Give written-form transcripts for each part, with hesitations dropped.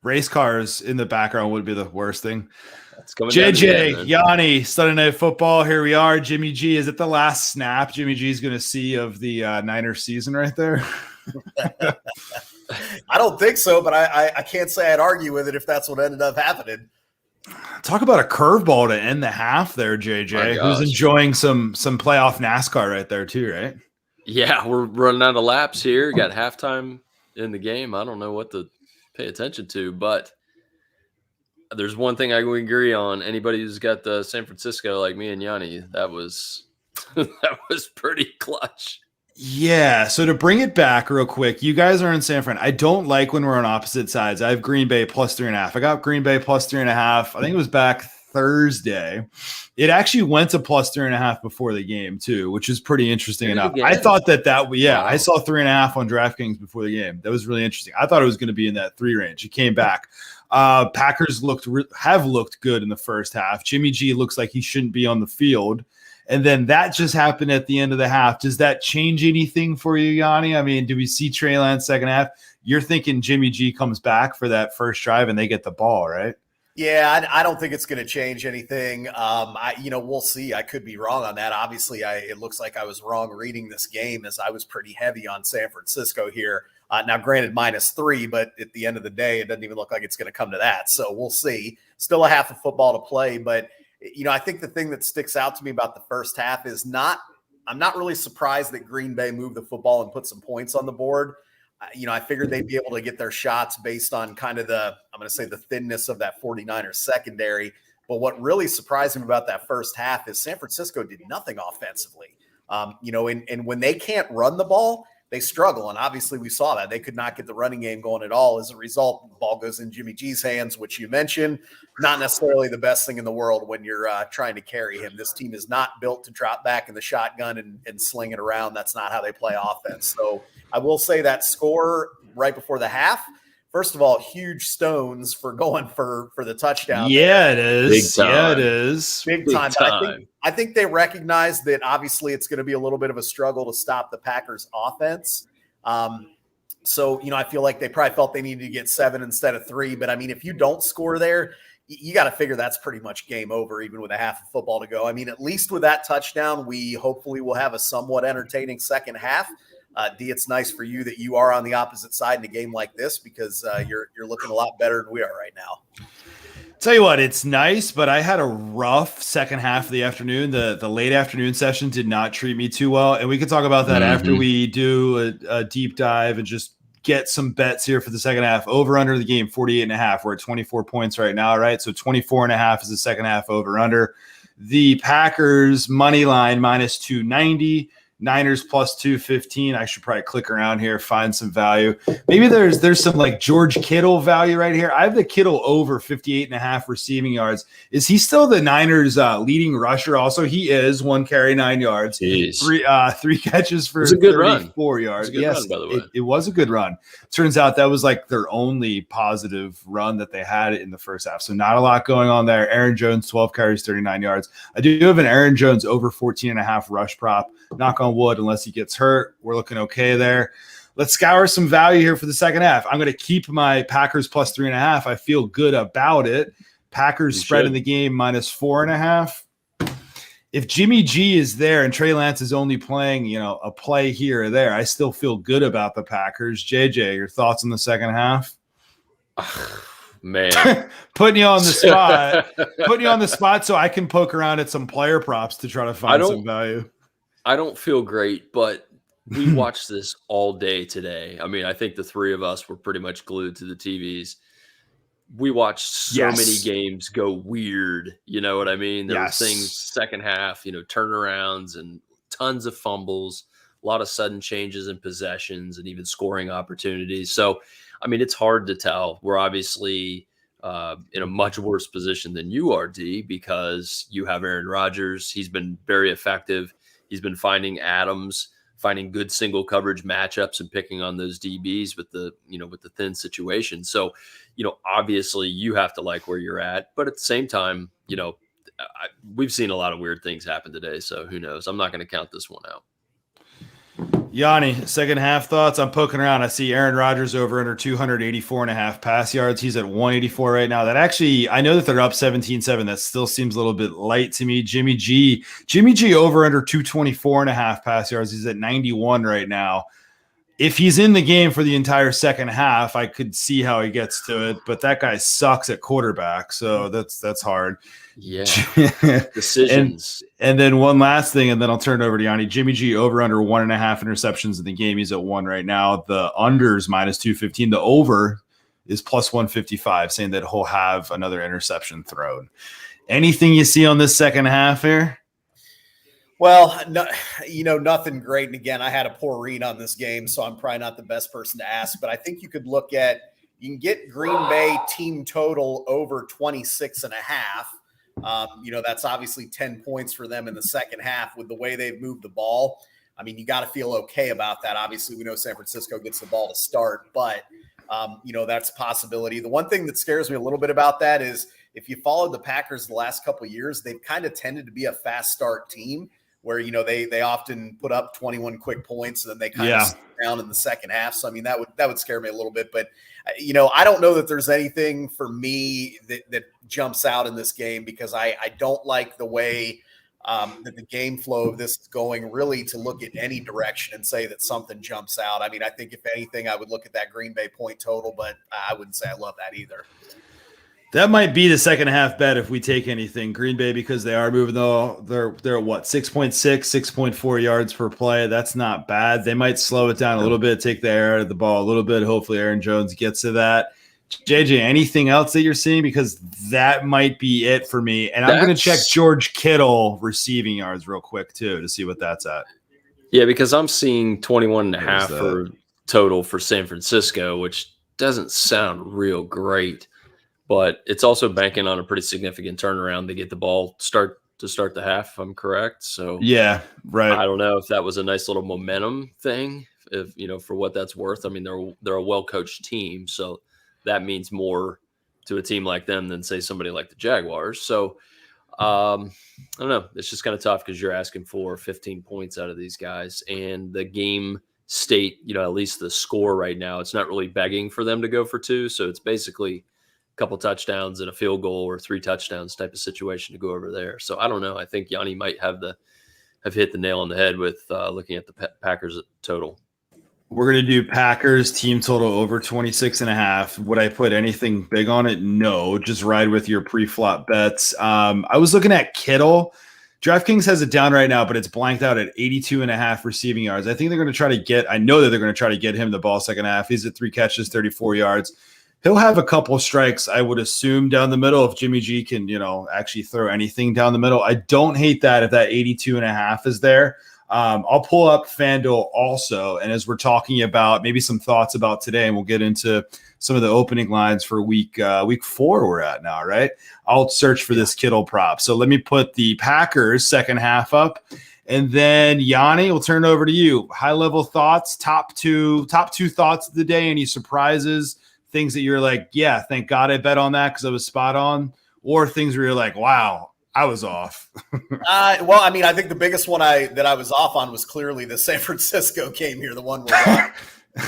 race cars in the background would be the worst thing. It's coming down to the end, JJ, man. Yanni, Sunday Night Football. Here we are. Jimmy G. Is it the last snap Jimmy G is going to see of the Niners season right there? I don't think so, but I can't say I'd argue with it if that's what ended up happening. Talk about a curveball to end the half there, JJ. Who's enjoying some playoff NASCAR right there too, right? Yeah, we're running out of laps here. Got halftime in the game. I don't know what to pay attention to, but there's one thing I can agree on. Anybody who's got the San Francisco like me and Yanni, that was that was pretty clutch. Yeah, so to bring it back real quick, you guys are in San Fran. I don't like when we're on opposite sides. I have Green Bay plus 3.5. I got Green Bay plus 3.5. I think it was back Thursday. It actually went to plus 3.5 before the game too, which is pretty interesting enough. I thought wow. I saw 3.5 on DraftKings before the game. That was really interesting. I thought it was going to be in that 3 range. It came back. Packers have looked good in the first half. Jimmy G looks like he shouldn't be on the field. And then that just happened at the end of the half. Does that change anything for you, Yanni? I mean, do we see Trey Lance second half? You're thinking Jimmy G comes back for that first drive and they get the ball, right? Yeah, I don't think it's going to change anything. We'll see. I could be wrong on that. Obviously, it looks like I was wrong reading this game as I was pretty heavy on San Francisco here. Now, granted, -3, but at the end of the day, it doesn't even look like it's going to come to that. So we'll see. Still a half of football to play, but I think the thing that sticks out to me about the first half is I'm not really surprised that Green Bay moved the football and put some points on the board. I figured they'd be able to get their shots based on kind of the thinness of that 49ers secondary. But what really surprised me about that first half is San Francisco did nothing offensively. And when they can't run the ball, they struggle. And obviously we saw that. They could not get the running game going at all. As a result, the ball goes in Jimmy G's hands, which you mentioned, not necessarily the best thing in the world when you're trying to carry him. This team is not built to drop back in the shotgun and sling it around. That's not how they play offense. So I will say that score right before the half, first of all, huge stones for going for the touchdown. Yeah, it is. Big time. Yeah, it is. Big time. I think they recognize that obviously it's going to be a little bit of a struggle to stop the Packers offense. So I feel like they probably felt they needed to get 7 instead of 3. But I mean, if you don't score there, you got to figure that's pretty much game over, even with a half of football to go. I mean, at least with that touchdown, we hopefully will have a somewhat entertaining second half. D, it's nice for you that you are on the opposite side in a game like this because you're looking a lot better than we are right now. Tell you what, it's nice, but I had a rough second half of the afternoon. The late afternoon session did not treat me too well, and we can talk about that after we do a deep dive and just get some bets here for the second half. Over under the game, 48.5. We're at 24 points right now, right? So 24.5 is the second half over under. The Packers money line -290. Niners plus 215. I should probably click around here, find some value. Maybe there's some like George Kittle value right here. I have the Kittle over 58.5 receiving yards. Is he still the Niners leading rusher? Also, he is. 1 carry, 9 yards. Jeez. Three catches for 34 yards. Yes, by the way. It was a good run. Turns out that was like their only positive run that they had in the first half. So not a lot going on there. Aaron Jones, 12 carries, 39 yards. I do have an Aaron Jones over 14.5 rush prop. Knock on wood, unless he gets hurt. We're looking okay there. Let's scour some value here for the second half. I'm going to keep my Packers plus 3.5. I feel good about it. Packers spread in the game -4.5. If Jimmy G is there and Trey Lance is only playing, a play here or there, I still feel good about the Packers. JJ, your thoughts on the second half? Man, putting you on the spot so I can poke around at some player props to try to find some value. I don't feel great, but we watched this all day today. I mean, I think the three of us were pretty much glued to the TVs. We watched so many games go weird. You know what I mean? There were things second half, turnarounds and tons of fumbles, a lot of sudden changes in possessions and even scoring opportunities. So, I mean, it's hard to tell. We're obviously in a much worse position than you are, D, because you have Aaron Rodgers. He's been very effective. He's been finding Adams, finding good single coverage matchups and picking on those DBs with the thin situation. So, obviously you have to like where you're at, but at the same time, we've seen a lot of weird things happen today. So who knows? I'm not going to count this one out. Yanni, second half thoughts. I'm poking around. I see Aaron Rodgers over under 284.5 pass yards. He's at 184 right now. That actually, I know that they're up 17-7. That still seems a little bit light to me. Jimmy G over under 224.5 pass yards. He's at 91 right now. If he's in the game for the entire second half, I could see how he gets to it, but that guy sucks at quarterback, so that's hard. Yeah. Decisions. And then one last thing, and then I'll turn it over to Yanni. Jimmy G over under 1.5 interceptions in the game. He's at 1 right now. The under's minus 215. The over is plus 155, saying that he'll have another interception thrown. Anything you see on this second half here? Well, no, nothing great. And again, I had a poor read on this game, so I'm probably not the best person to ask. But I think you can get Green Bay team total over 26.5. That's obviously 10 points for them in the second half with the way they've moved the ball. I mean, you got to feel okay about that. Obviously, we know San Francisco gets the ball to start, but that's a possibility. The one thing that scares me a little bit about that is if you followed the Packers the last couple of years, they've kind of tended to be a fast start team where, they often put up 21 quick points and then they kind of sit down in the second half. So, I mean, that would scare me a little bit, but I don't know that there's anything for me that jumps out in this game because I don't like the way that the game flow of this is going really to look at any direction and say that something jumps out. I mean, I think if anything, I would look at that Green Bay point total, but I wouldn't say I love that either. That might be the second half bet if we take anything. Green Bay, because they are moving, though, they're what, 6.6, 6.4 yards per play. That's not bad. They might slow it down a little bit, take the air out of the ball a little bit. Hopefully Aaron Jones gets to that. JJ, anything else that you're seeing? Because that might be it for me. And I'm going to check George Kittle receiving yards real quick, too, to see what that's at. Yeah, because I'm seeing 21.5 for total for San Francisco, which doesn't sound real great. But it's also banking on a pretty significant turnaround to get the ball start the half, if I'm correct. So yeah, right. I don't know if that was a nice little momentum thing, if for what that's worth. I mean, they're a well-coached team, so that means more to a team like them than, say, somebody like the Jaguars. So I don't know. It's just kind of tough because you're asking for 15 points out of these guys, and the game state, at least the score right now, it's not really begging for them to go for 2. So it's basically couple touchdowns and a field goal or 3 touchdowns type of situation to go over there. So I don't know. I think Yanni might have hit the nail on the head with looking at the Packers total. We're going to do Packers team total over 26.5. Would I put anything big on it? No, just ride with your pre-flop bets. I was looking at Kittle. DraftKings has it down right now, but it's blanked out at 82.5 receiving yards. I think they're going to I know that they're going to try to get him the ball second half. He's at 3 catches, 34 yards. He'll have a couple of strikes, I would assume, down the middle if Jimmy G can, actually throw anything down the middle. I don't hate that if that 82.5 is there. I'll pull up FanDuel also. And as we're talking about maybe some thoughts about today, and we'll get into some of the opening lines for week 4 we're at now, right? I'll search for this Kittle prop. So let me put the Packers second half up. And then Yanni, we'll turn it over to you. High level thoughts, top two thoughts of the day. Any surprises? Things that you're like, yeah, thank God I bet on that because I was spot on, or things where you're like, wow, I was off. Well, I mean, I think the biggest one that I was off on was clearly the San Francisco game here, the one we're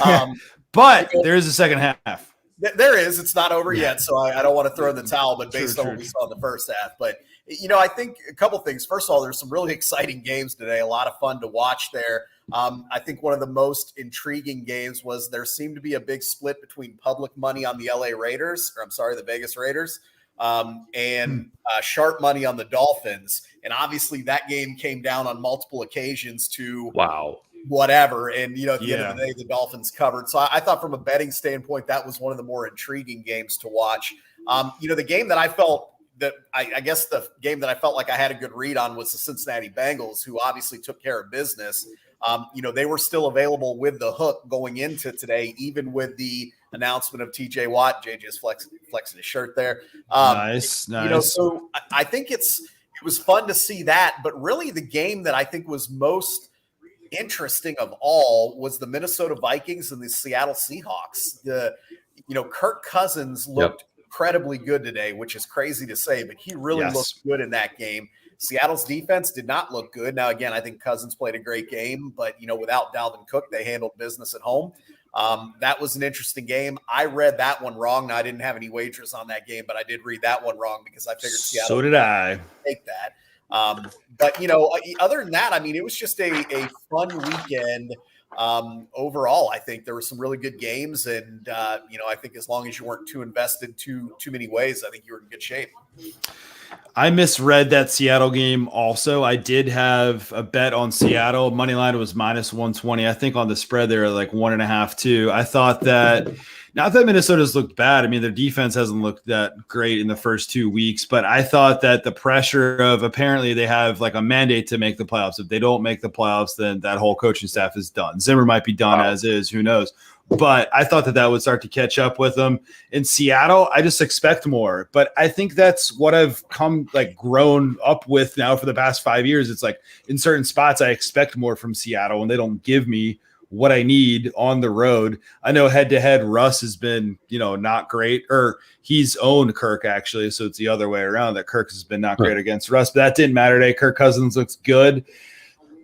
on. But there is a second half. There is. It's not over yet, so I don't want to throw in the towel, but based on what we saw in the first half. But, I think a couple things. First of all, there's some really exciting games today, a lot of fun to watch there. I think one of the most intriguing games was there seemed to be a big split between public money on the the Vegas Raiders, and sharp money on the Dolphins. And obviously that game came down on multiple occasions to whatever. And, at the end of the day, the Dolphins covered. So I thought from a betting standpoint, that was one of the more intriguing games to watch. The game that I felt I guess the game that I felt like I had a good read on was the Cincinnati Bengals, who obviously took care of business. They were still available with the hook going into today, even with the announcement of TJ Watt. JJ's flexing his shirt there. Nice. So I think it was fun to see that, but really the game that I think was most interesting of all was the Minnesota Vikings and the Seattle Seahawks. Kirk Cousins looked incredibly good today, which is crazy to say, but he really looked good in that game. Seattle's defense did not look good. Now, again, I think Cousins played a great game, but, without Dalvin Cook, they handled business at home. That was an interesting game. I read that one wrong. Now, I didn't have any wagers on that game, but I did read that one wrong because I figured Seattle. So did I. Take that. But, other than that, I mean, it was just a fun weekend. Overall, I think there were some really good games, and I think as long as you weren't too invested too many ways, I think you were in good shape. I misread that Seattle game also. I did have a bet on Seattle. Money line was -120. I think on the spread they were like 1.5, 2. I thought that not that Minnesota's looked bad. I mean, their defense hasn't looked that great in the first 2 weeks, but I thought that the pressure of apparently they have like a mandate to make the playoffs. If they don't make the playoffs, then that whole coaching staff is done. Zimmer might be done as is, who knows? But I thought that would start to catch up with them. In Seattle, I just expect more. But I think that's what I've grown up with now for the past 5 years. It's like in certain spots, I expect more from Seattle, and they don't give me what I need on the road. I know head-to-head, Russ has been, not great. Or he's owned Kirk, actually, so it's the other way around, that Kirk has been not great against Russ. But that didn't matter today. Kirk Cousins looks good.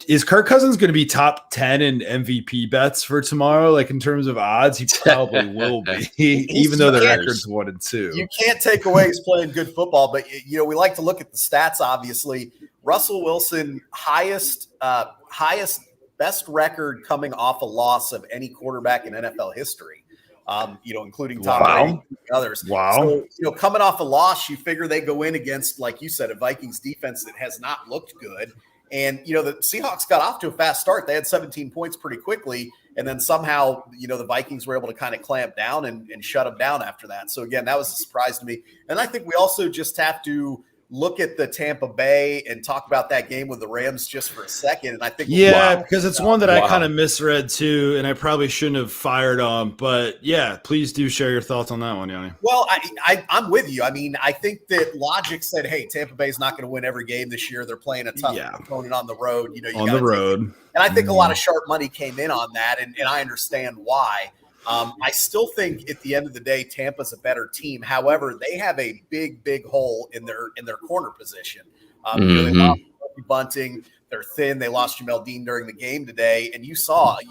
Is Kirk Cousins going to be top 10 in MVP bets for tomorrow? Like in terms of odds, he probably will be, even though the record's 1-2. You can't take away he's playing good football, but we like to look at the stats. Obviously, Russell Wilson highest best record coming off a loss of any quarterback in NFL history. Including Tom Brady and others. Wow. So, coming off a loss, you figure they go in against, like you said, a Vikings defense that has not looked good. And, the Seahawks got off to a fast start. They had 17 points pretty quickly. And then somehow, the Vikings were able to kind of clamp down and shut them down after that. So, again, that was a surprise to me. And I think we also just have to look at the Tampa Bay and talk about that game with the Rams just for a second. And I think, because it's one that I kind of misread too, and I probably shouldn't have fired on. But yeah, please do share your thoughts on that one, Yanni. Well, I'm with you. I mean, I think that logic said, hey, Tampa Bay's not going to win every game this year. They're playing a tough opponent on the road. On the road. And I think a lot of sharp money came in on that, and I understand why. I still think at the end of the day, Tampa's a better team. However, they have a big hole in their corner position. They lost Bunting. They're thin. They lost Jamel Dean during the game today. And you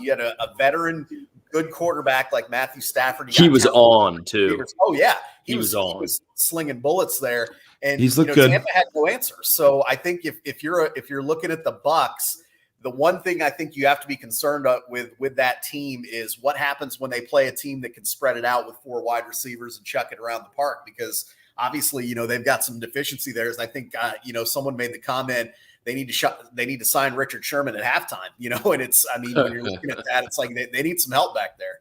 had a veteran, good quarterback like Matthew Stafford. He was on too. Oh yeah. He was on. He was slinging bullets there. And he's looked good. Tampa had no answer. So I think if you're looking at the Bucks, the one thing I think you have to be concerned with that team is what happens when they play a team that can spread it out with 4 wide receivers and chuck it around the park, because obviously, they've got some deficiency there. And I think, someone made the comment, they need to sign Richard Sherman at halftime, and it's, when you're looking at that, it's like they need some help back there.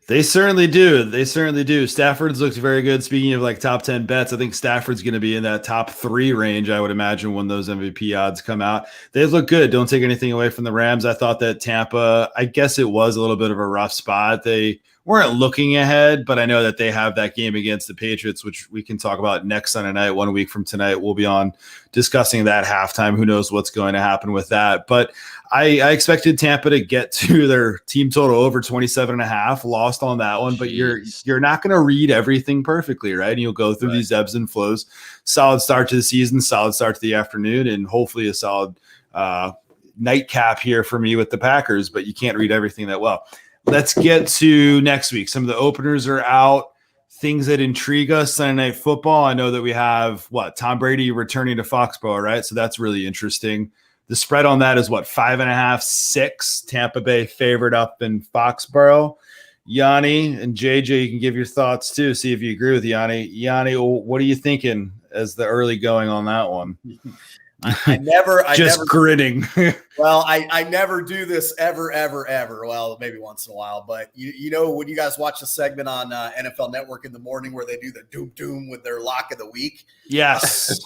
They certainly do. Stafford's looked very good. Speaking of top 10 bets, I think Stafford's going to be in that top 3 range, I would imagine, when those MVP odds come out. They look good. Don't take anything away from the Rams. I thought that Tampa, I guess it was a little bit of a rough spot. They weren't looking ahead, but I know that they have that game against the Patriots, which we can talk about next Sunday night. 1 week from tonight, we'll be on discussing that halftime. Who knows what's going to happen with that? But I expected Tampa to get to their team total over 27.5, lost on that one, but you're not going to read everything perfectly, right? And you'll go through these ebbs and flows. Solid start to the season, solid start to the afternoon, and hopefully a solid nightcap here for me with the Packers, but you can't read everything that well. Let's get to next week. Some of the openers are out. Things that intrigue us, Sunday Night Football. I know that we have Tom Brady returning to Foxborough, right? So that's really interesting. The spread on that is 5.5, 6. Tampa Bay favored up in Foxborough. Yanni and JJ, you can give your thoughts too. See if you agree with Yanni. Yanni, what are you thinking as the early going on that one? I never grinning. Well, I never do this ever. Well, maybe once in a while, but when you guys watch a segment on NFL Network in the morning where they do the doom with their lock of the week. Yes.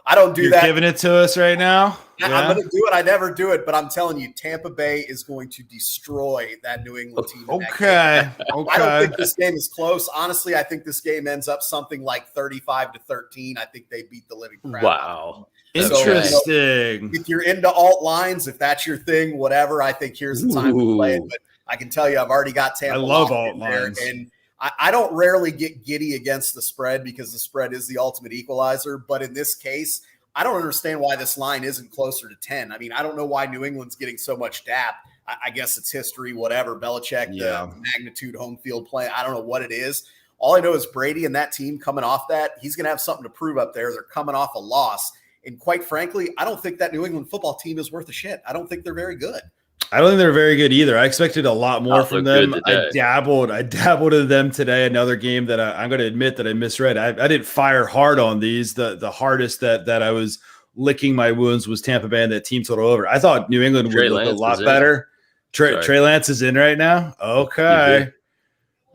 I don't do You're that. Giving it to us right now. Yeah. I'm going to do it. I never do it, but I'm telling you, Tampa Bay is going to destroy that New England team. Okay. I don't think this game is close. Honestly, I think this game ends up something like 35-13. I think they beat the living crap. Wow. Interesting. If you're into alt lines, if that's your thing, whatever, I think here's the time to play it. But I can tell you, I've already got Tampa. I love alt lines. And I don't rarely get giddy against the spread because the spread is the ultimate equalizer. But in this case, I don't understand why this line isn't closer to 10. I mean, I don't know why New England's getting so much dap. I guess it's history, whatever. Belichick, the magnitude home field play. I don't know what it is. All I know is Brady and that team coming off that, he's going to have something to prove up there. They're coming off a loss. And quite frankly, I don't think that New England football team is worth a shit. I don't think they're very good. I don't think they're very good either. I expected a lot more from them. I dabbled in them today. Another game that I'm going to admit that I misread. I didn't fire hard on these. The hardest that I was licking my wounds was Tampa Bay and that team total over. I thought New England would look a lot better. Trey Lance is in right now. Okay.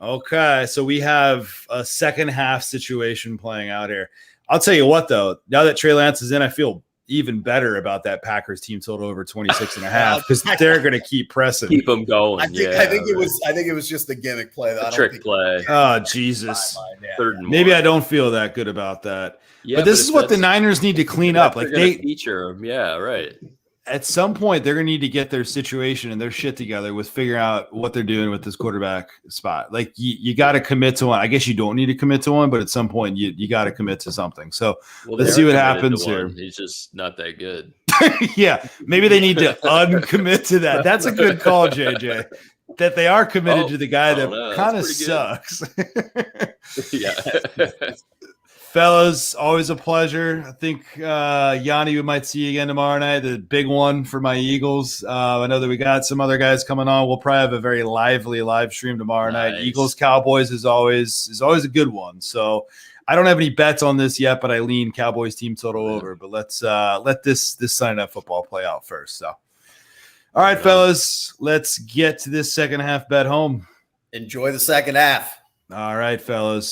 Okay. So we have a second half situation playing out here. I'll tell you what, though, now that Trey Lance is in, I feel even better about that Packers team total over 26.5 because they're going to keep pressing. Keep them going. I think it was just a gimmick play. A trick play. Oh, Jesus. Maybe I don't feel that good about that. Yeah, but this is what the Niners need to clean up. Like they feature them. Yeah, right. At some point, they're going to need to get their situation and their shit together with figuring out what they're doing with this quarterback spot. Like you got to commit to one. I guess you don't need to commit to one, but at some point you got to commit to something. So let's see what happens here. He's just not that good. Yeah, maybe they need to uncommit to that. That's a good call, JJ. That they are committed to the guy that kind of sucks. Yeah. Fellas, always a pleasure. I think, Yanni, we might see you again tomorrow night. The big one for my Eagles. I know that we got some other guys coming on. We'll probably have a very lively live stream tomorrow night. Eagles Cowboys is always a good one. So I don't have any bets on this yet, but I lean Cowboys team total over. But let's let this Sunday Night Football play out first. So, all right, fellas, let's get to this second half bet home. Enjoy the second half. All right, fellas.